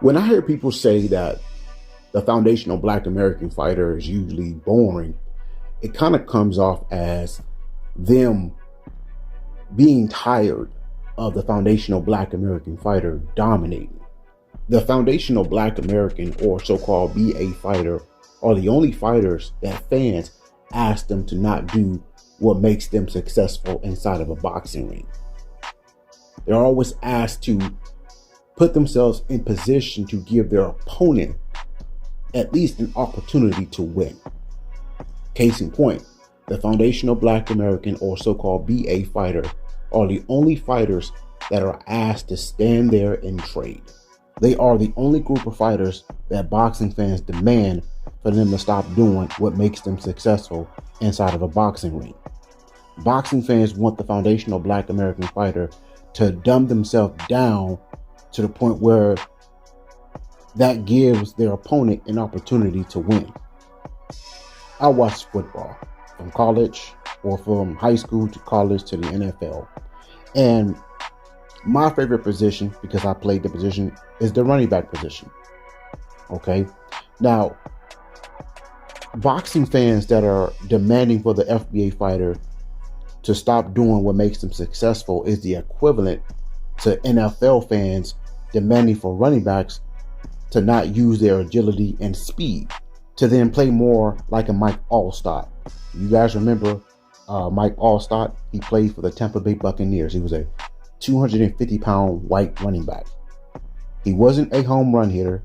When I hear people say that the foundational Black American fighter is usually boring, it kind of comes off as them being tired of the foundational Black American fighter dominating. The foundational Black American or so-called BA fighter are the only fighters that fans ask them to not do what makes them successful inside of a boxing ring. They're always asked to put themselves in position to give their opponent at least an opportunity to win. Case in point, the foundational Black American or so-called BA fighter are the only fighters that are asked to stand there and trade. They are the only group of fighters that boxing fans demand for them to stop doing what makes them successful inside of a boxing ring. Boxing fans want the foundational Black American fighter to dumb themselves down to the point where that gives their opponent an opportunity to win. I watch football from college or from high school to college to the NFL. And my favorite position, because I played the position, is the running back position. Okay. Now, boxing fans that are demanding for the FBA fighter to stop doing what makes them successful is the equivalent to NFL fans demanding for running backs to not use their agility and speed, to then play more like a Mike Allstott. You guys remember Mike Allstott? He played for the Tampa Bay Buccaneers. He was a 250-pound white running back. He wasn't a home run hitter.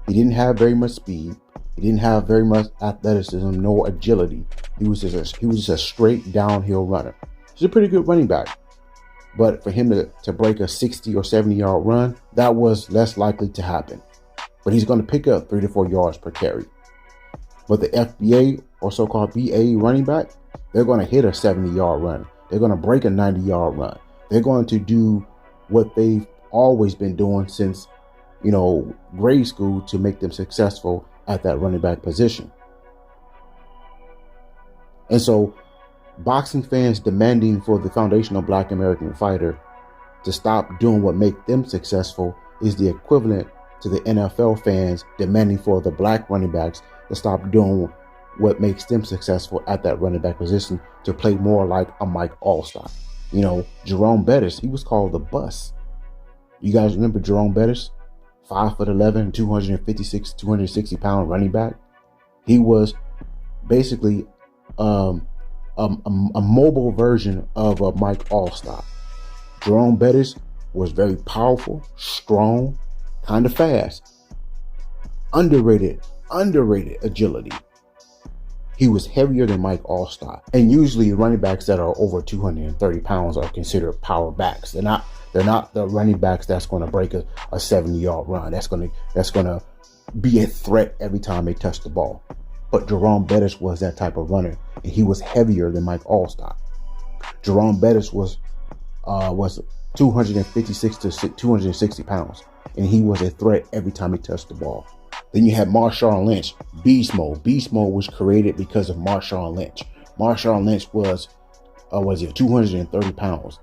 He didn't have very much speed. He didn't have very much athleticism nor agility. He was just a straight downhill runner. He's a pretty good running back. But for him to break a 60 or 70-yard run, that was less likely to happen. But he's going to pick up 3 to 4 yards per carry. But the FBA or so-called BA running back, they're going to hit a 70-yard run. They're going to break a 90-yard run. They're going to do what they've always been doing since, grade school to make them successful at that running back position. And so boxing fans demanding for the foundational Black American fighter to stop doing what makes them successful is the equivalent to the NFL fans demanding for the black running backs to stop doing what makes them successful at that running back position to play more like a Mike Allstott. Jerome Bettis, he was called the bus. You guys remember Jerome Bettis? 5'11", 256, 260-pound running back. He was basically a mobile version of a Mike Allstott. Jerome Bettis was very powerful, strong, kind of fast. Underrated agility. He was heavier than Mike Allstott. And usually running backs that are over 230 pounds are considered power backs. They're not the running backs that's going to break a 70-yard run. That's going to be a threat every time they touch the ball. But Jerome Bettis was that type of runner, and he was heavier than Mike Allstott. Jerome Bettis was 256 to 260 pounds, and he was a threat every time he touched the ball. Then you had Marshawn Lynch, beast mode. Beast mode was created because of Marshawn Lynch. Marshawn Lynch was 230 pounds,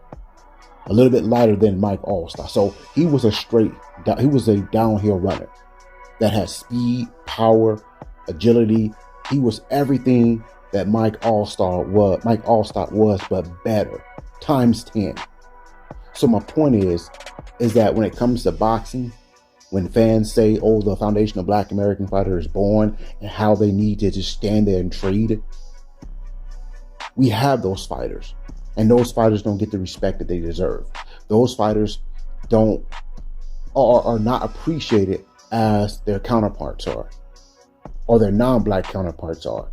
a little bit lighter than Mike Allstott. So he was a downhill runner that had speed, power, agility. He was everything that Mike Allstott was, but better, times 10. So my point is that when it comes to boxing, when fans say, oh, the foundational Black American fighter is born and how they need to just stand there and trade, we have those fighters, and those fighters don't get the respect that they deserve. Those fighters are not appreciated as their counterparts are, or their non-black counterparts are.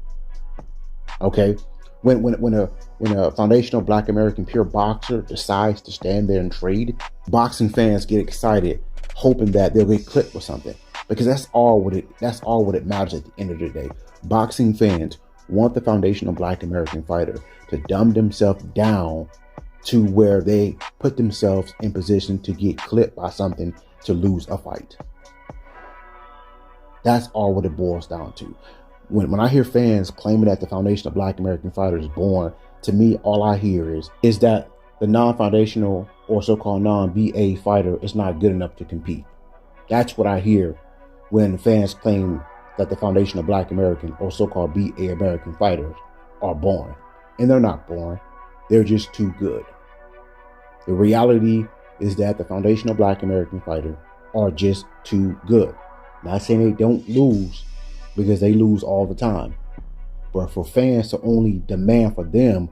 Okay, when a foundational Black American pure boxer decides to stand there and trade, boxing fans get excited, hoping that they'll get clipped with something, because that's all what it matters at the end of the day. Boxing fans want the foundational Black American fighter to dumb themselves down to where they put themselves in position to get clipped by something to lose a fight. That's all what it boils down to. When I hear fans claiming that the foundational Black American fighter is born, to me, all I hear is that the non-foundational or so-called non-BA fighter is not good enough to compete. That's what I hear when fans claim that the foundation of Black American or so-called BA American fighters are boring. And they're not boring. They're just too good. The reality is that the foundation of Black American fighters are just too good. Not saying they don't lose, because they lose all the time. But for fans to only demand for them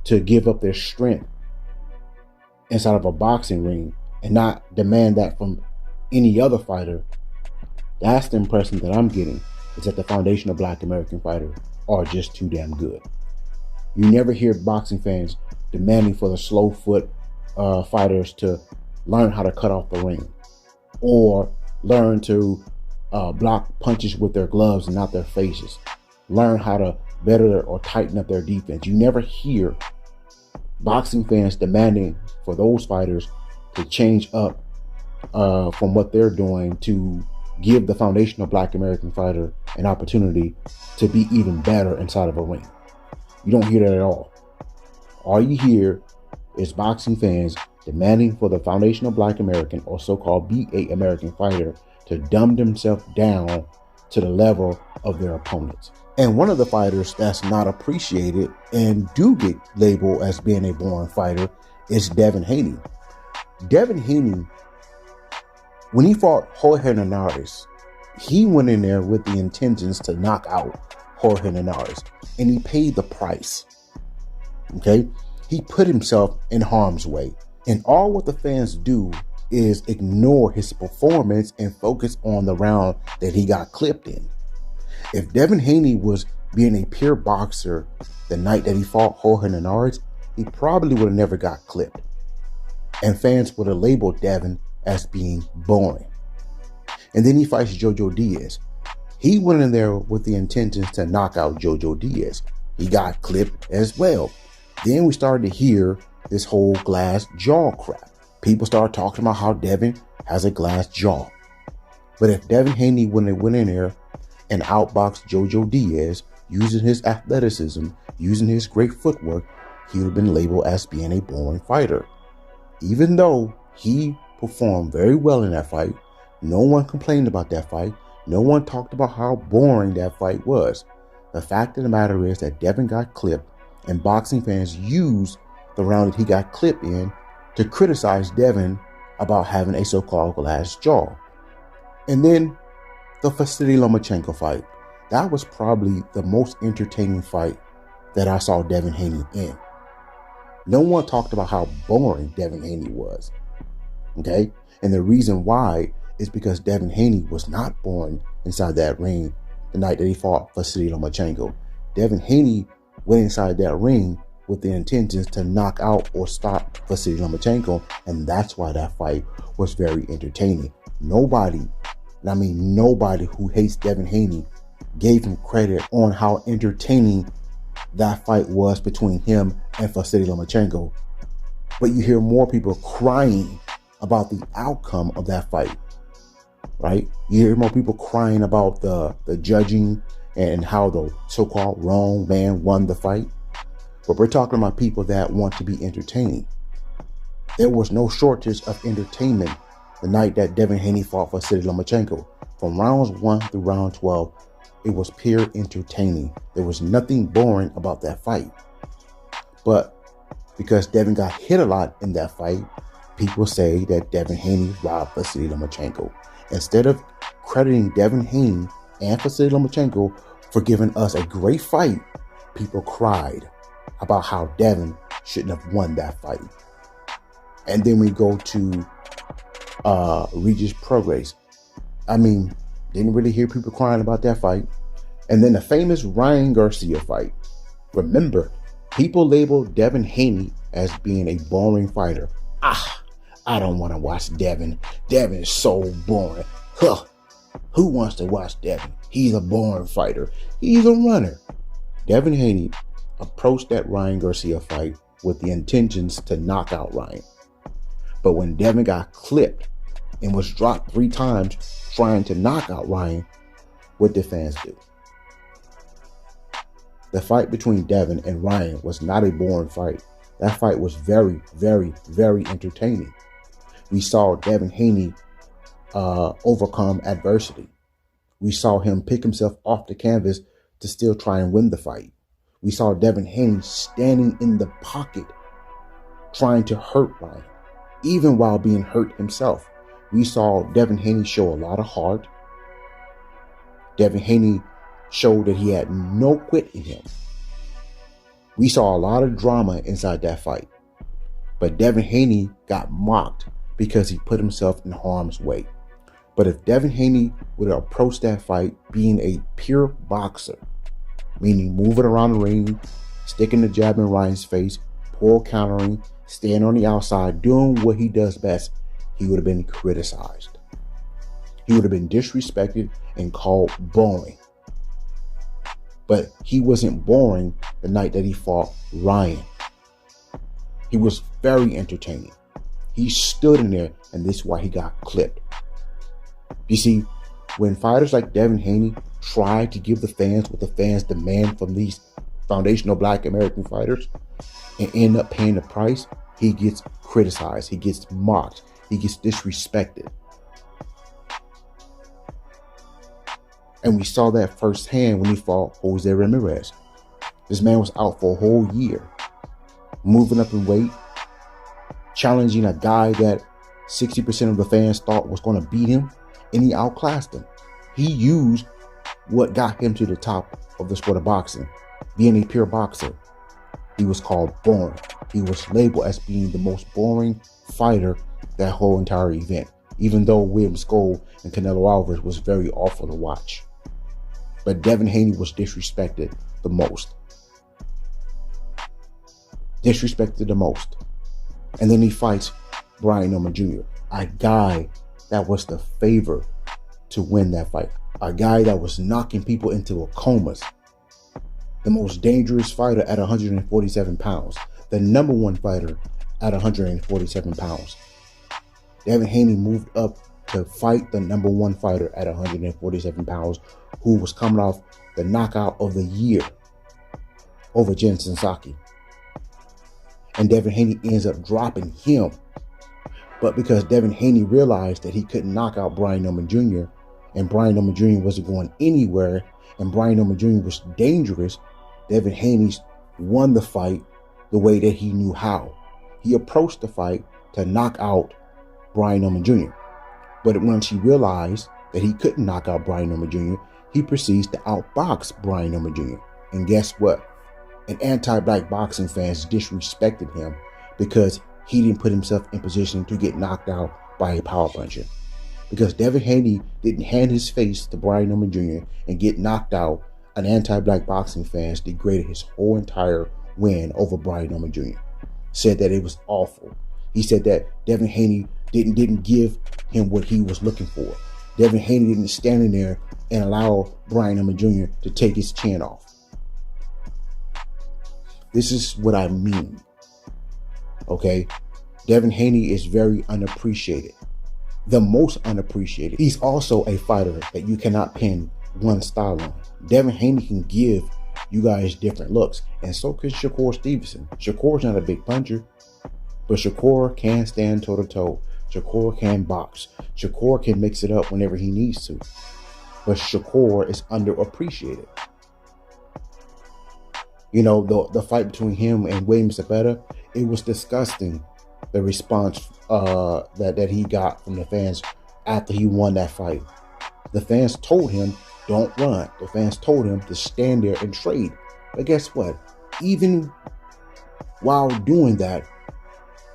to give up their strength inside of a boxing ring and not demand that from any other fighter, that's the impression that I'm getting, is that the foundation of Black American fighters are just too damn good. You never hear boxing fans demanding for the slow foot fighters to learn how to cut off the ring or learn to block punches with their gloves and not their faces, learn how to better or tighten up their defense. You never hear boxing fans demanding for those fighters to change up from what they're doing to give the foundation of Black American fighter an opportunity to be even better inside of a ring. You don't hear that at all. All you hear is boxing fans demanding for the foundation of Black American or so-called BA American fighter to dumb themselves down to the level of their opponents. And one of the fighters that's not appreciated and do get labeled as being a boring fighter is Devin Haney. Devin Haney, when he fought Jorge Linares, he went in there with the intentions to knock out Jorge Linares, and he paid the price. Okay? He put himself in harm's way. And all what the fans do is ignore his performance and focus on the round that he got clipped in. If Devin Haney was being a pure boxer the night that he fought Jorge Linares, he probably would have never got clipped. And fans would have labeled Devin as being boring. And then he fights Jojo Diaz. He went in there with the intentions to knock out Jojo Diaz. He got clipped as well. Then we started to hear this whole glass jaw crap. People started talking about how Devin has a glass jaw. But if Devin Haney went in there and outboxed Jojo Diaz using his athleticism, using his great footwork, he would have been labeled as being a boring fighter. Even though he performed very well in that fight, no one complained about that fight. No one talked about how boring that fight was. The fact of the matter is that Devin got clipped, and boxing fans used the round that he got clipped in to criticize Devin about having a so-called glass jaw. And then the Vasily Lomachenko fight. That was probably the most entertaining fight that I saw Devin Haney in. No one talked about how boring Devin Haney was. Okay? And the reason why is because Devin Haney was not boring inside that ring the night that he fought Vasily Lomachenko. Devin Haney went inside that ring with the intentions to knock out or stop Vasily Lomachenko, and that's why that fight was very entertaining. Nobody who hates Devin Haney gave him credit on how entertaining that fight was between him and Vasily Lomachenko. But you hear more people crying about the outcome of that fight, right? You hear more people crying about the judging and how the so-called wrong man won the fight. But we're talking about people that want to be entertaining. There was no shortage of entertainment the night that Devin Haney fought Vasily Lomachenko. From rounds 1 through round 12, it was pure entertaining. There was nothing boring about that fight. But because Devin got hit a lot in that fight, people say that Devin Haney robbed Vasily Lomachenko. Instead of crediting Devin Haney and Vasily Lomachenko for giving us a great fight, people cried about how Devin shouldn't have won that fight. And then we go to Regis Prograis. Didn't really hear people crying about that fight. And then the famous Ryan Garcia fight. Remember, people labeled Devin Haney as being a boring fighter. I don't want to watch Devin. Devin is so boring. Who wants to watch Devin? He's a boring fighter. He's a runner. Devin Haney approached that Ryan Garcia fight with the intentions to knock out Ryan. But when Devin got clipped and was dropped 3 times trying to knock out Ryan, what did fans do? The fight between Devin and Ryan was not a boring fight. That fight was very, very, very entertaining. We saw Devin Haney overcome adversity. We saw him pick himself off the canvas to still try and win the fight. We saw Devin Haney standing in the pocket trying to hurt Ryan, even while being hurt himself. We saw Devin Haney show a lot of heart. Devin Haney showed that he had no quit in him. We saw a lot of drama inside that fight. But Devin Haney got mocked because he put himself in harm's way. But if Devin Haney would have approached that fight being a pure boxer, meaning moving around the ring, sticking the jab in Ryan's face, pull countering, staying on the outside, doing what he does best, he would have been criticized. He would have been disrespected and called boring. But he wasn't boring the night that he fought Ryan. He was very entertaining. He stood in there, and this is why he got clipped. You see, when fighters like Devin Haney try to give the fans what the fans demand from these foundational Black American fighters and end up paying the price, he gets criticized, he gets mocked, he gets disrespected. And we saw that firsthand when he fought Jose Ramirez. This man was out for a whole year, moving up in weight, challenging a guy that 60% of the fans thought was going to beat him, and he outclassed him. He used what got him to the top of the sport of boxing, being a pure boxer. He was called boring. He was labeled as being the most boring fighter that whole entire event, even though William Skull and Canelo Alvarez was very awful to watch. But Devin Haney was disrespected the most. Disrespected the most. And then he fights Brian Norman Jr., a guy that was the favorite to win that fight. A guy that was knocking people into comas. The most dangerous fighter at 147 pounds. The number one fighter at 147 pounds. Devin Haney moved up to fight the number one fighter at 147 pounds, who was coming off the knockout of the year over Jensen Saki. And Devin Haney ends up dropping him. But because Devin Haney realized that he couldn't knock out Brian Norman Jr., and Brian Norman Jr. wasn't going anywhere, and Brian Norman Jr. was dangerous, Devin Haney won the fight the way that he knew how. He approached the fight to knock out Brian Norman Jr. But once he realized that he couldn't knock out Brian Norman Jr., he proceeds to outbox Brian Norman Jr. And guess what? An anti-Black boxing fans disrespected him because he didn't put himself in position to get knocked out by a power puncher. Because Devin Haney didn't hand his face to Brian Norman Jr. and get knocked out, an anti-Black boxing fans degraded his whole entire win over Brian Norman Jr. Said that it was awful. He said that Devin Haney didn't give him what he was looking for. Devin Haney didn't stand in there and allow Brian Norman Jr. to take his chin off. This is what I mean. Okay? Devin Haney is very unappreciated. The most unappreciated. He's also a fighter that you cannot pin one style on. Devin Haney can give you guys different looks. And so can Shakur Stevenson. Shakur's not a big puncher, but Shakur can stand toe-to-toe. Shakur can box. Shakur can mix it up whenever he needs to. But Shakur is underappreciated. You know, the fight between him and William Zepeda, it was disgusting, the response that he got from the fans after he won that fight. The fans told him, don't run. The fans told him to stand there and trade. But guess what? Even while doing that,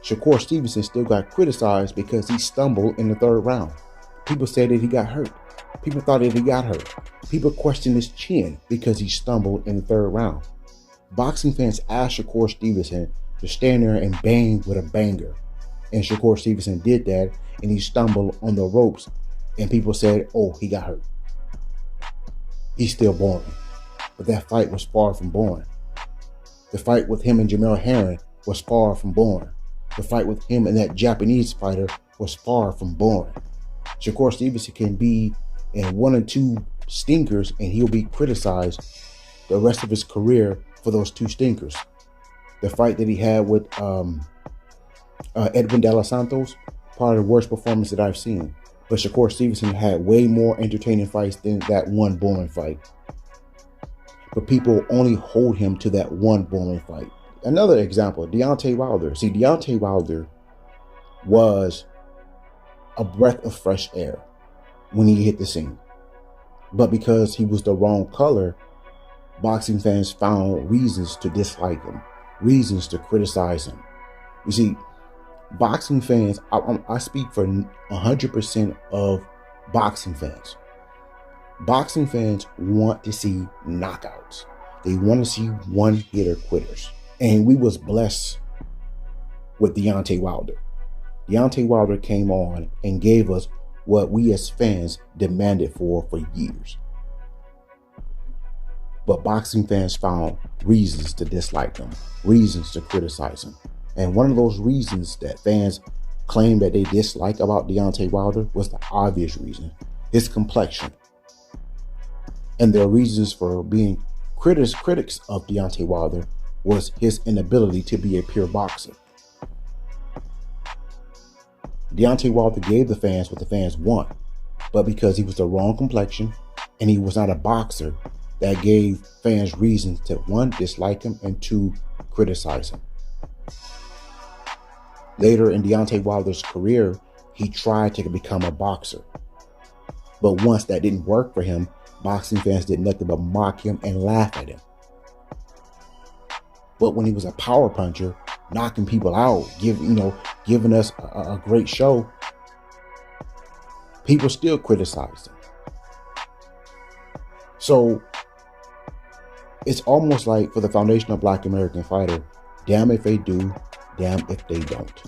Shakur Stevenson still got criticized because he stumbled in the third round. People said that he got hurt. People thought that he got hurt. People questioned his chin because he stumbled in the third round. Boxing fans asked Shakur Stevenson to stand there and bang with a banger. And Shakur Stevenson did that, and he stumbled on the ropes. And people said, oh, he got hurt. He's still boring. But that fight was far from boring. The fight with him and Jamel Herring was far from boring. The fight with him and that Japanese fighter was far from boring. Shakur Stevenson can be in one or two stinkers, and he'll be criticized the rest of his career for those two stinkers. The fight that he had with Edwin De Los Santos, probably the worst performance that I've seen. But Shakur Stevenson had way more entertaining fights than that one boring fight. But people only hold him to that one boring fight. Another example, Deontay Wilder. See, Deontay Wilder was a breath of fresh air when he hit the scene. But because he was the wrong color, boxing fans found reasons to dislike him, reasons to criticize him. You see, boxing fans, I speak for 100% of boxing fans. Boxing fans want to see knockouts. They want to see one-hitter quitters. And we was blessed with Deontay Wilder. Deontay Wilder came on and gave us what we as fans demanded for years. But boxing fans found reasons to dislike him, reasons to criticize him. And one of those reasons that fans claim that they dislike about Deontay Wilder was the obvious reason, his complexion. And their reasons for being critics of Deontay Wilder was his inability to be a pure boxer. Deontay Wilder gave the fans what the fans want, but because he was the wrong complexion and he was not a boxer, that gave fans reasons to, one, dislike him, and two, criticize him. Later in Deontay Wilder's career, he tried to become a boxer. But once that didn't work for him, boxing fans did nothing but mock him and laugh at him. But when he was a power puncher, knocking people out, giving us a great show, people still criticized him. So it's almost like for the foundational Black American fighter, damn if they do, damn if they don't.